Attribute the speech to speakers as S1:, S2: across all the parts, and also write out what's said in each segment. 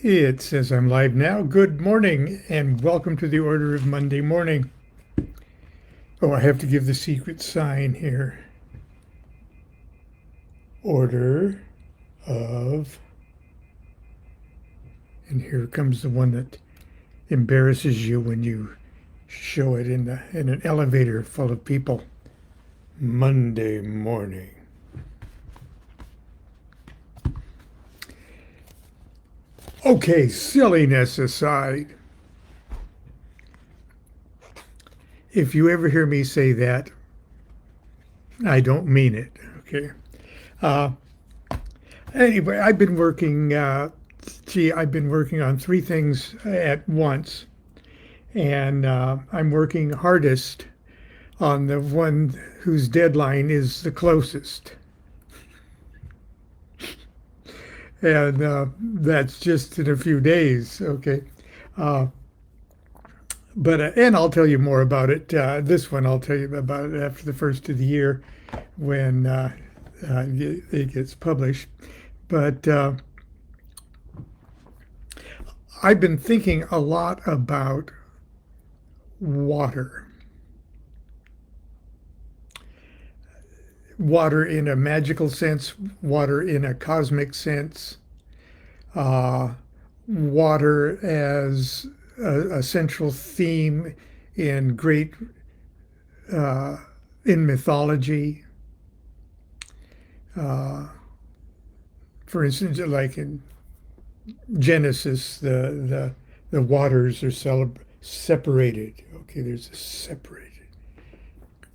S1: It says I'm live now. Good morning and welcome to the Order of Monday Morning. Oh, I have to give the secret sign here. Order of, and here comes the one that embarrasses you when you show it in an elevator full of people. Monday morning. Okay, silliness aside, if you ever hear me say that, I don't mean it. Okay. Uh, anyway, I've been working on three things at once, and I'm working hardest on the one whose deadline is the closest. And that's just in a few days. Okay. Uh, and I'll tell you more about it. This one I'll tell you about it after the first of the year when it gets published. But I've been thinking a lot about water. Water in a magical sense, water in a cosmic sense, uh, water as a central theme in great uh, in mythology. Uh, for instance, like in Genesis, the waters are separated. Okay, there's a separated.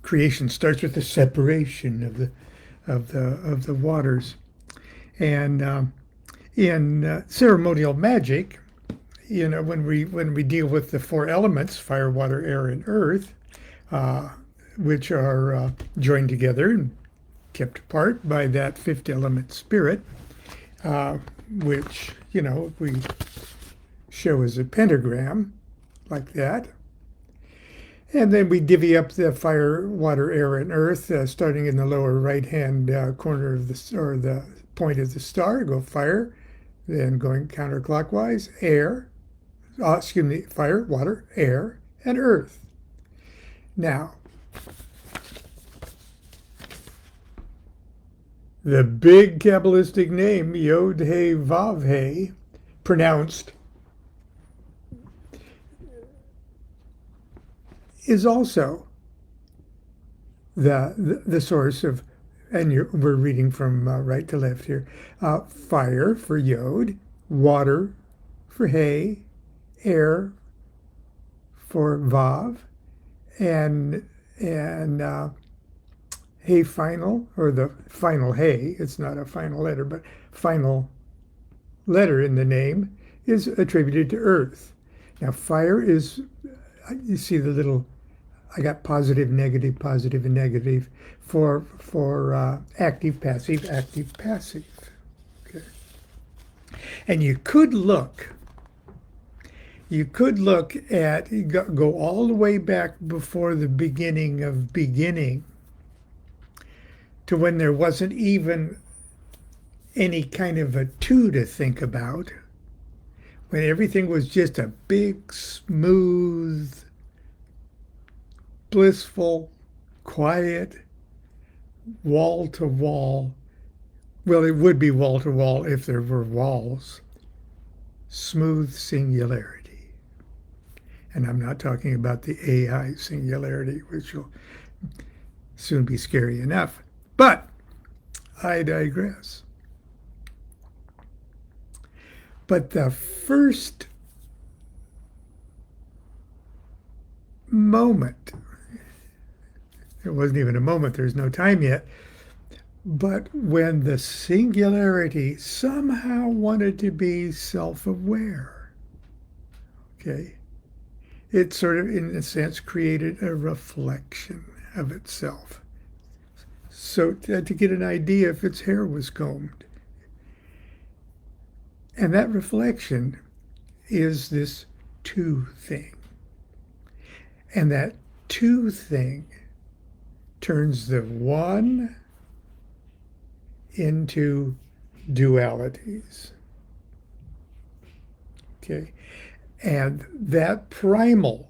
S1: Creation starts with the separation of the waters, and in ceremonial magic, when we deal with the four elements, fire, water, air, and earth, which are joined together and kept apart by that fifth element spirit, which we show as a pentagram like that. And then we divvy up the fire, water, air, and earth, starting in the lower right-hand corner of the point of the star. Go fire, then going counterclockwise, fire, water, air, and earth. Now, the big Kabbalistic name, Yod-He-Vav-He, pronounced, is also the source of, and we're reading from right to left here, fire for Yod, water for He, air for Vav, and He final, or the final He, it's not a final letter, but final letter in the name is attributed to earth. Now fire is, you see the little, I got positive, and negative for active, passive, active, passive. Okay. And you could look at, go all the way back before the beginning of beginning to when there wasn't even any kind of a two to think about, when everything was just a big, smooth, blissful, quiet, wall to wall. Well, it would be wall to wall if there were walls. Smooth singularity. And I'm not talking about the AI singularity, which will soon be scary enough. But I digress. But the first moment, it wasn't even a moment, there's no time yet, but when the singularity somehow wanted to be self-aware, okay, it sort of, in a sense, created a reflection of itself. So to get an idea if its hair was combed. And that reflection is this two thing. And that two thing turns the one into dualities. Okay. And that primal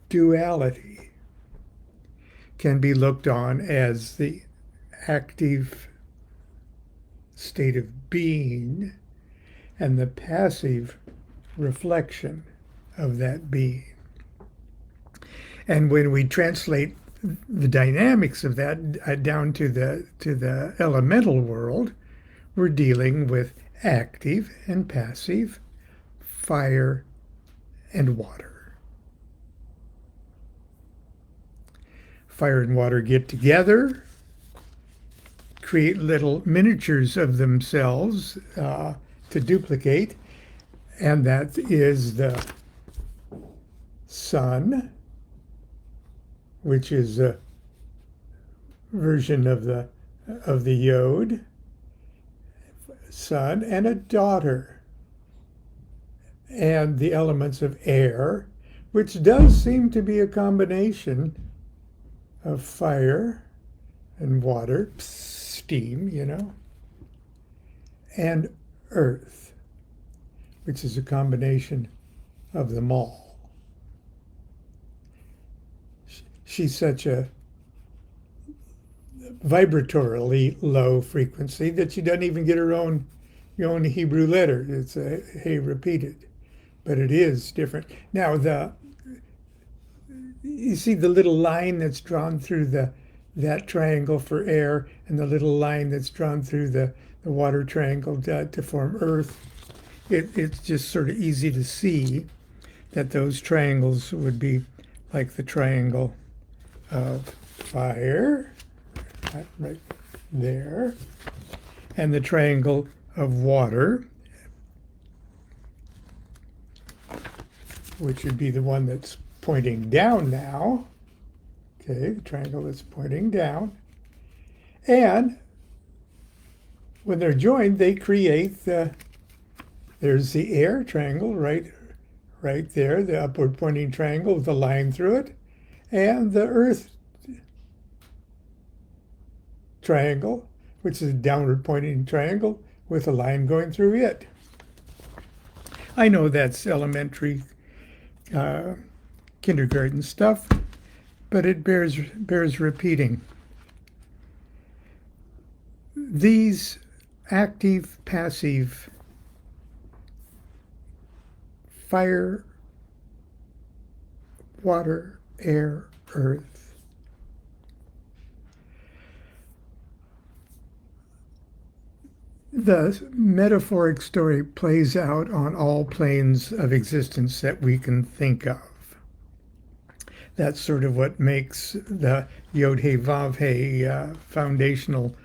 S1: duality can be looked on as the active state of being and the passive reflection of that being. And when we translate the dynamics of that down to the elemental world, we're dealing with active and passive, fire and water. Fire and water get together, create little miniatures of themselves to duplicate, and that is the sun, which is a version of the yod, son, and a daughter, and the elements of air, which does seem to be a combination of fire and water, steam, and earth, which is a combination of them all. She's such a vibratorily low frequency that she doesn't even get her own Hebrew letter. It's a hey repeated, but it is different. Now you see the little line that's drawn through that triangle for air, and the little line that's drawn through the water triangle to form earth. It's just sort of easy to see that those triangles would be like the triangle of fire, right there, and the triangle of water, which would be the one that's pointing down now. Okay, the triangle that's pointing down. And when they're joined, they create there's the air triangle right there, the upward pointing triangle with a line through it, and the earth triangle, which is a downward pointing triangle with a line going through it. I know that's elementary kindergarten stuff, but it bears repeating. These active, passive, fire, water, air, earth, the metaphoric story plays out on all planes of existence that we can think of. That's sort of what makes the Yod He Vav He foundational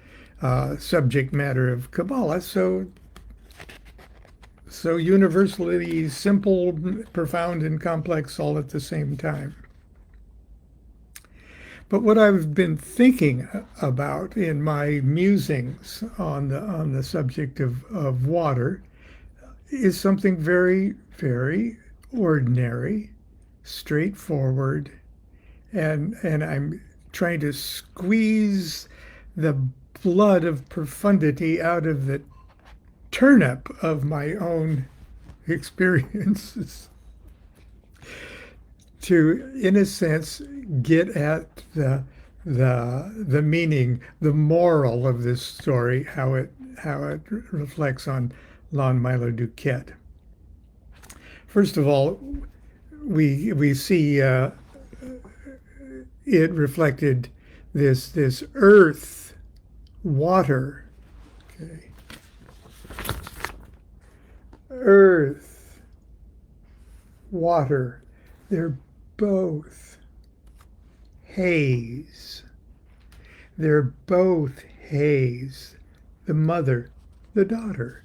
S1: subject matter of Kabbalah so universally simple, profound, and complex all at the same time. But what I've been thinking about in my musings on the subject of water is something very, very ordinary, straightforward, and I'm trying to squeeze the blood of profundity out of the turnip of my own experiences to, in a sense, get at the meaning, the moral of this story, how it reflects on Lon Milo DuQuette. First of all, we see it reflected this earth, water, okay, earth, water. They're both haze. They're both haze. The mother, the daughter.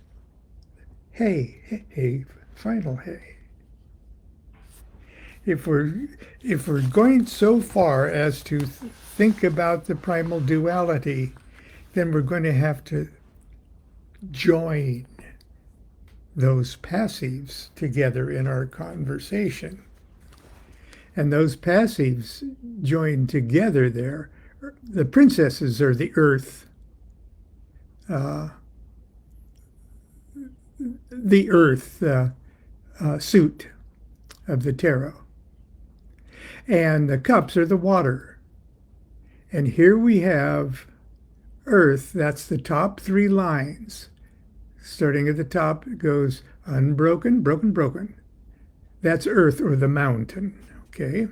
S1: Hey, final hay. If we're going so far as to think about the primal duality, then we're going to have to join those passives together in our conversation. And those passives joined together there, the princesses are the earth, the suit of the tarot. And the cups are the water. And here we have earth. That's the top three lines. Starting at the top, it goes unbroken, broken, broken. That's earth or the mountain, okay?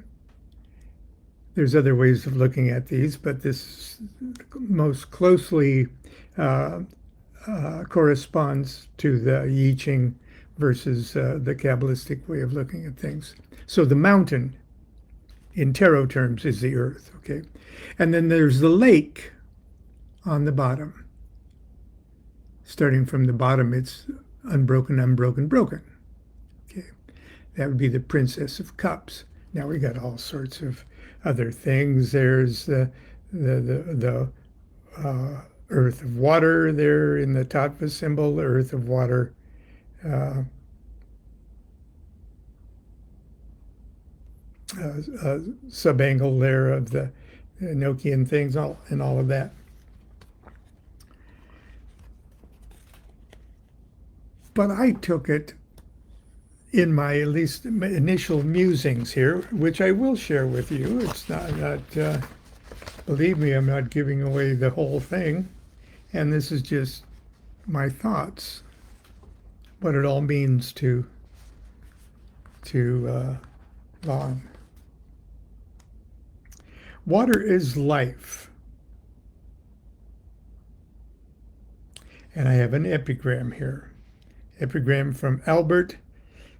S1: There's other ways of looking at these, but this most closely corresponds to the I Ching versus the Kabbalistic way of looking at things. So the mountain, in tarot terms, is the earth, okay? And then there's the lake on the bottom. Starting from the bottom, it's unbroken, unbroken, broken. Okay, that would be the Princess of Cups. Now we got all sorts of other things. There's the earth of water there in the Tattva symbol, the earth of water. Subangle there of the Enochian things and all of that. But I took it in my at least initial musings here, which I will share with you. It's not believe me, I'm not giving away the whole thing. And this is just my thoughts, what it all means to Lon. Water is life. And I have an epigram here. Epigram from Albert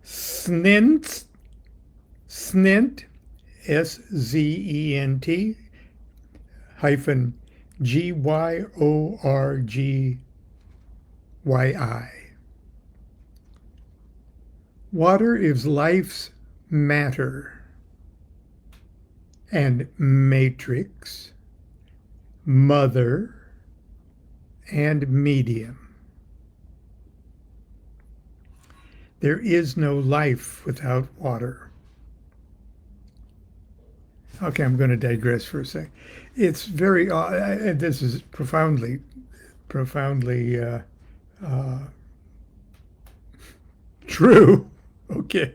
S1: Snent, S-Z-E-N-T, hyphen G-Y-O-R-G-Y-I. Water is life's matter and matrix, mother, and medium. There is no life without water. Okay, I'm going to digress for a second. It's very, this is profoundly true. Okay.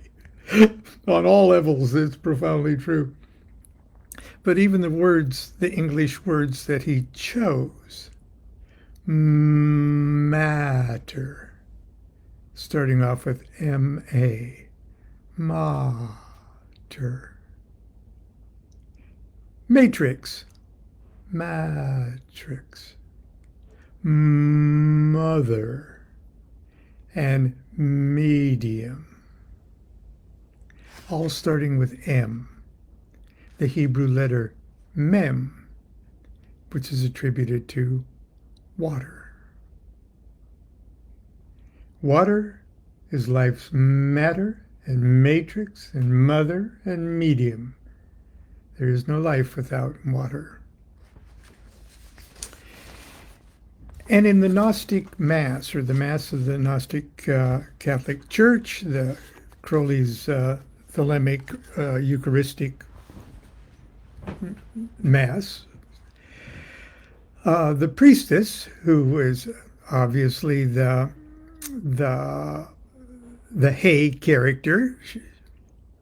S1: On all levels, it's profoundly true. But even the words, the English words that he chose, matter, starting off with M-A, mater. Matrix, matrix. Mother, and medium. All starting with M, the Hebrew letter Mem, which is attributed to water. Water is life's matter and matrix and mother and medium. There is no life without water. And in the Gnostic Mass, or the Mass of the Gnostic Catholic Church, the Crowley's Thelemic Eucharistic Mass, the priestess, who is obviously the Hay character,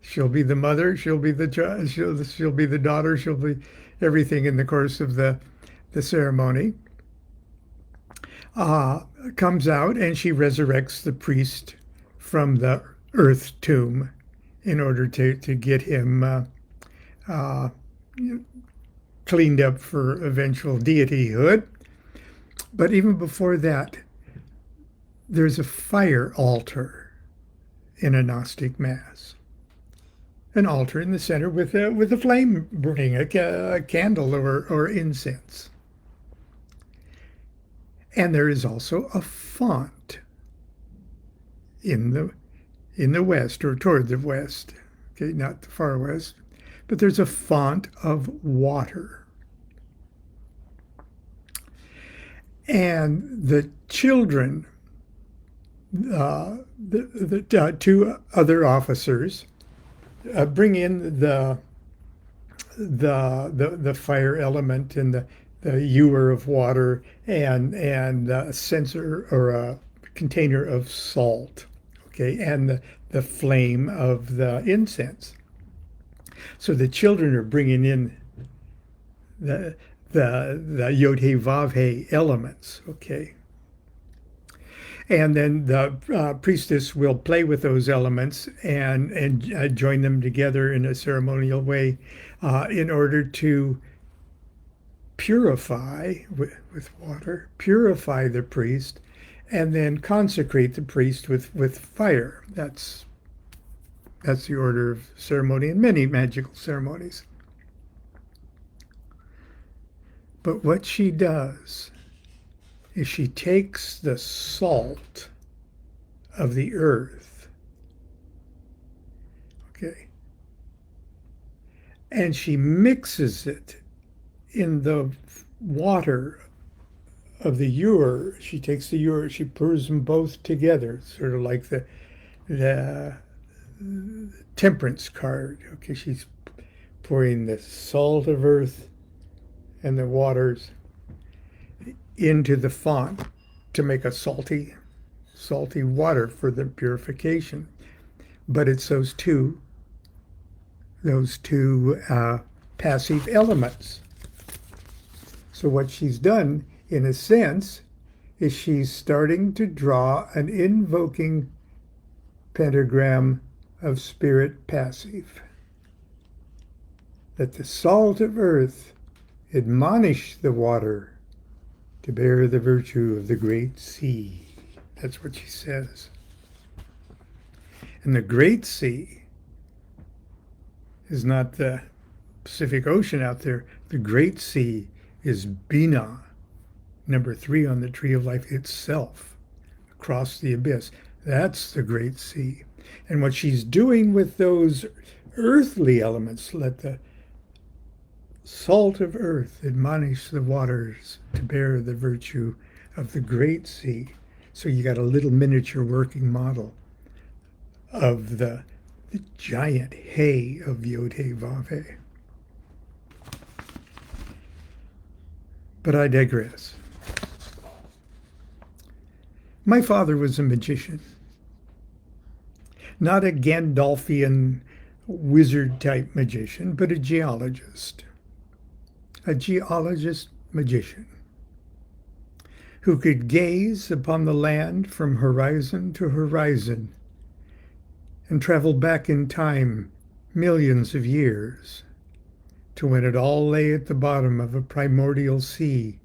S1: she'll be the mother, she'll be the child, she'll be the daughter, she'll be everything in the course of the ceremony. Comes out and she resurrects the priest from the earth tomb in order to get him cleaned up for eventual deityhood. But even before that, there's a fire altar in a Gnostic Mass. An altar in the center with a flame burning, a candle or incense. And there is also a font in the west, or toward the west, okay, not the far west, but there's a font of water. And the children, the two other officers, bring in the fire element and the ewer of water and a censer or a container of salt. okay, and the flame of the incense. So the children are bringing in the the Yod-Heh-Vav-Heh elements, okay. And then the priestess will play with those elements and join them together in a ceremonial way in order to purify with water, purify the priest, and then consecrate the priest with fire. That's the order of ceremony in many magical ceremonies. But what she does is she takes the salt of the earth, okay, and she mixes it in the water of the ewer. She takes the ewer, she pours them both together, sort of like the temperance card. Okay, she's pouring the salt of earth and the waters into the font to make a salty water for the purification. But it's those two passive elements. So what she's done, in a sense, is she's starting to draw an invoking pentagram of spirit passive. That the salt of earth admonish the water to bear the virtue of the great sea. That's what she says. And the great sea is not the Pacific Ocean out there. The great sea is Bina, number 3 on the tree of life itself, across the abyss. That's the great sea. And what she's doing with those earthly elements, let the salt of earth admonish the waters to bear the virtue of the great sea. So you got a little miniature working model of the giant hay of Yod-Heh-Vav-Heh. But I digress. My father was a magician. Not a Gandalfian wizard-type magician, but a geologist. A geologist magician who could gaze upon the land from horizon to horizon and travel back in time millions of years to when it all lay at the bottom of a primordial sea,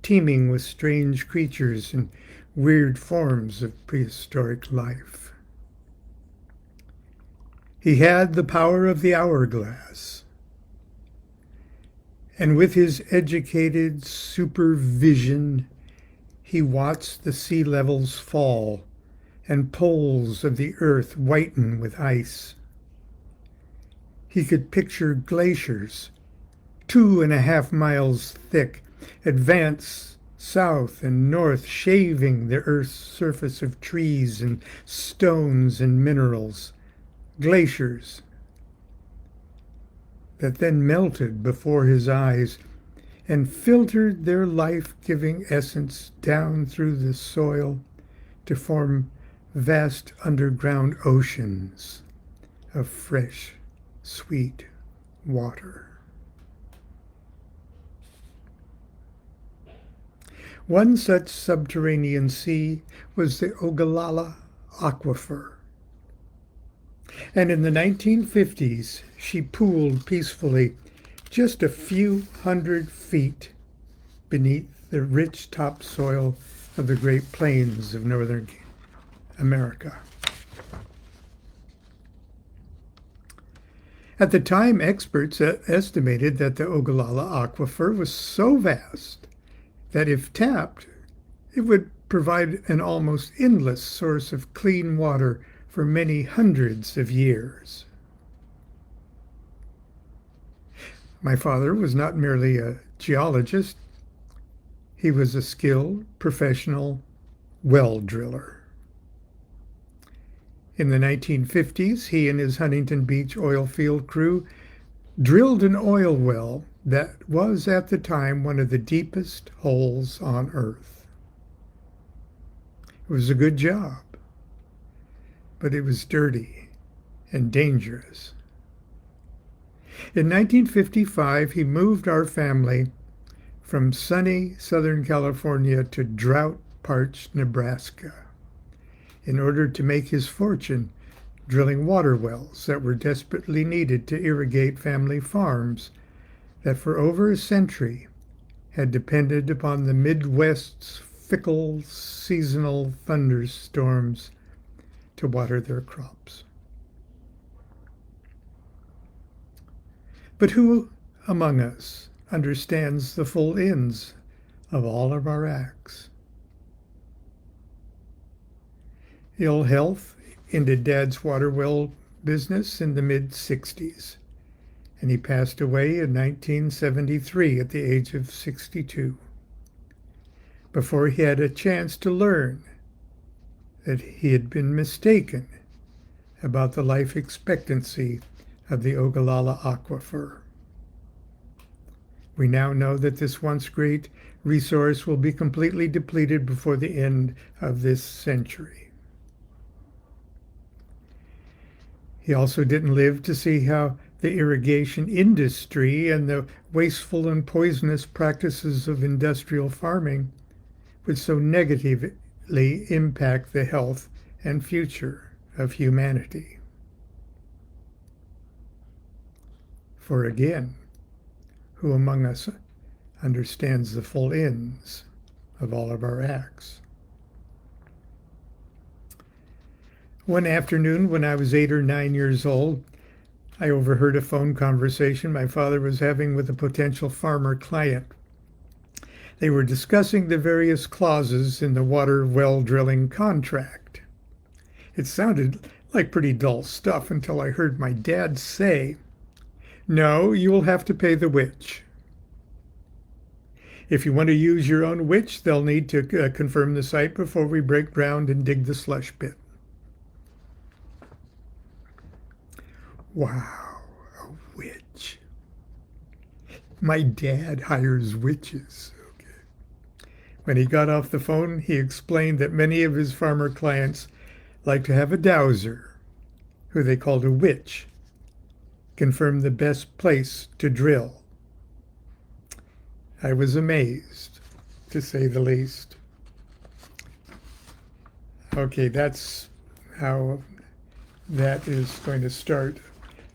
S1: teeming with strange creatures and weird forms of prehistoric life. He had the power of the hourglass, and with his educated supervision, he watched the sea levels fall and poles of the earth whiten with ice. He could picture glaciers, 2.5 miles thick, advance south and north, shaving the earth's surface of trees and stones and minerals. Glaciers that then melted before his eyes and filtered their life-giving essence down through the soil to form vast underground oceans of fresh, sweet water. One such subterranean sea was the Ogallala Aquifer. And in the 1950s, she pooled peacefully just a few hundred feet beneath the rich topsoil of the Great Plains of northern America. At the time, experts estimated that the Ogallala Aquifer was so vast that if tapped, it would provide an almost endless source of clean water for many hundreds of years. My father was not merely a geologist, he was a skilled, professional well driller. In the 1950s, he and his Huntington Beach oil field crew drilled an oil well that was at the time one of the deepest holes on Earth. It was a good job. but it was dirty and dangerous. In 1955, he moved our family from sunny Southern California to drought-parched Nebraska in order to make his fortune drilling water wells that were desperately needed to irrigate family farms that for over a century had depended upon the Midwest's fickle seasonal thunderstorms to water their crops. But who among us understands the full ends of all of our acts? Ill health ended Dad's water well business in the mid-60s, and he passed away in 1973 at the age of 62, before he had a chance to learn that he had been mistaken about the life expectancy of the Ogallala Aquifer. We now know that this once great resource will be completely depleted before the end of this century. He also didn't live to see how the irrigation industry and the wasteful and poisonous practices of industrial farming would so negatively impact the health and future of humanity. For again, who among us understands the full ends of all of our acts? One afternoon when I was 8 or 9 years old, I overheard a phone conversation my father was having with a potential farmer client. They were discussing the various clauses in the water well drilling contract. It sounded like pretty dull stuff until I heard my dad say, "No, you will have to pay the witch. If you want to use your own witch, they'll need to confirm the site before we break ground and dig the slush pit." Wow, a witch. My dad hires witches. Okay. When he got off the phone, he explained that many of his farmer clients like to have a dowser, who they called a witch, confirm the best place to drill. I was amazed, to say the least. Okay, that's how that is going to start.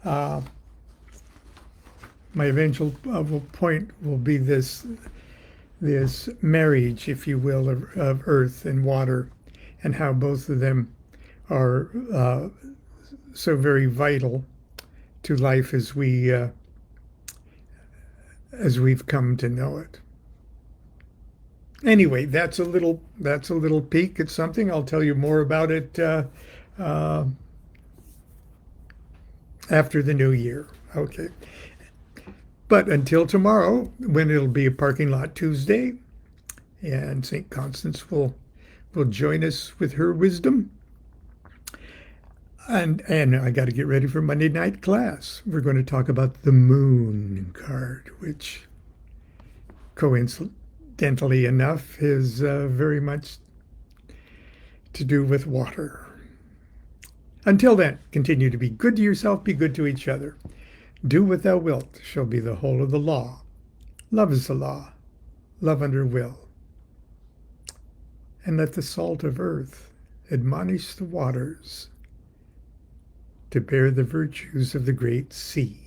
S1: My eventual point will be this marriage, if you will, of earth and water, and how both of them are so very vital to life as we've come to know it. Anyway, that's a little peek at something. I'll tell you more about it after the new year. Okay. But until tomorrow, when it'll be a parking lot Tuesday, and St. Constance will join us with her wisdom. And I got to get ready for Monday night class. We're going to talk about the moon card, which coincidentally enough is very much to do with water. Until then, continue to be good to yourself, be good to each other. Do what thou wilt shall be the whole of the law. Love is the law, love under will. And let the salt of earth admonish the waters to bear the virtues of the great sea.